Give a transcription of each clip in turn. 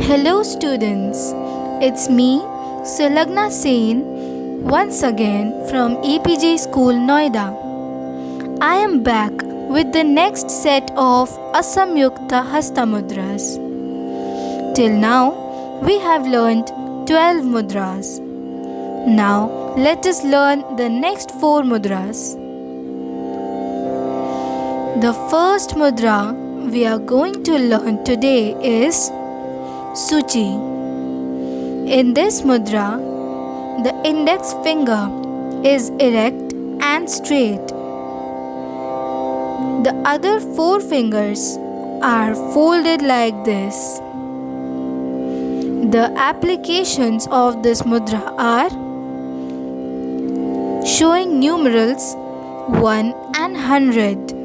Hello students, it's me Sulagna Sen once again from APJ School Noida. I am back with the next set of Asamyukta Hastamudras. Till now we have learnt 12 mudras. Now let us learn the next 4 mudras. The first mudra we are going to learn today is Suchi. In this mudra, the index finger is erect and straight. The other 4 fingers are folded like this. The applications of this mudra are showing numerals 1 and 100.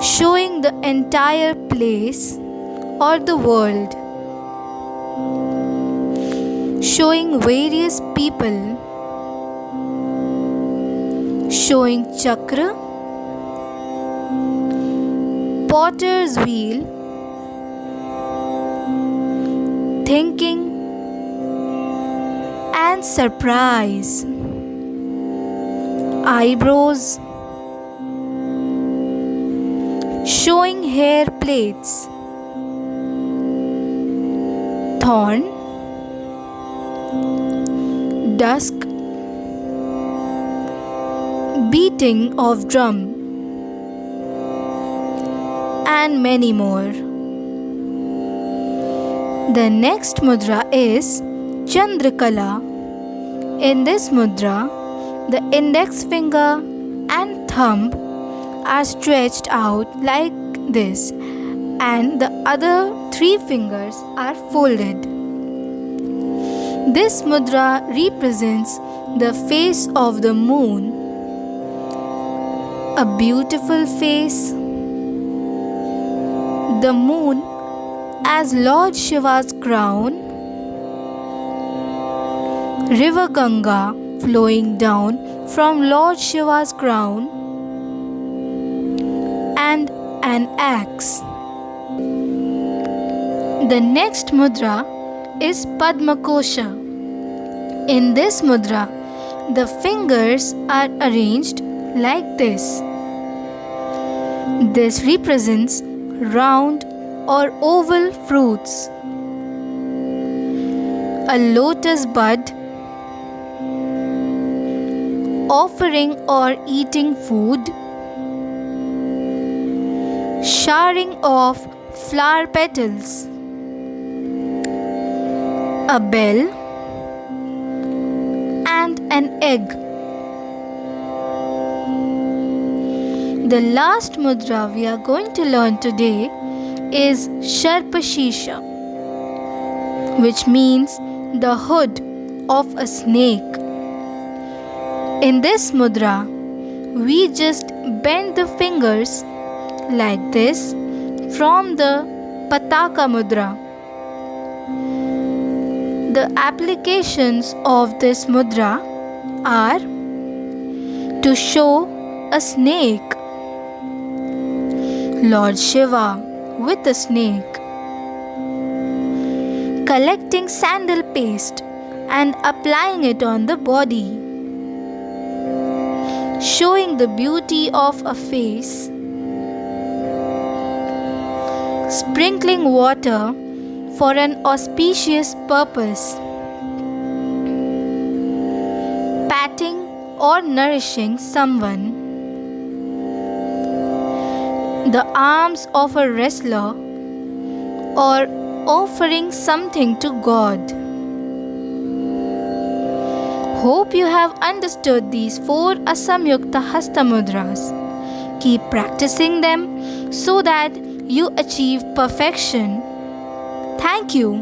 Showing the entire place or the world. Showing various people. Showing chakra, potter's wheel, thinking and surprise, eyebrows, showing hair plates, thorn, dusk, beating of drum, and many more. The next mudra is Chandrakala. In this mudra, the index finger and thumb are stretched out like this, and the other 3 fingers are folded. This mudra represents the face of the moon, a beautiful face. The moon as Lord Shiva's crown, river Ganga flowing down from Lord Shiva's crown, and an axe. The next mudra is Padma Kosha. In this mudra, the fingers are arranged like this. This represents round or oval fruits, a lotus bud, offering or eating food, showering of flower petals, a bell, and an egg. The last mudra we are going to learn today is Sharpashisha, which means the hood of a snake. In this mudra, we just bend the fingers like this from the Pataka mudra. The applications of this mudra are to show a snake, Lord Shiva with a snake, collecting sandal paste and applying it on the body, showing the beauty of a face, sprinkling water for an auspicious purpose, patting or nourishing someone, the arms of a wrestler, or offering something to God. Hope you have understood these 4 Asamyukta Hastamudras. Keep practicing them so that you achieve perfection. Thank you.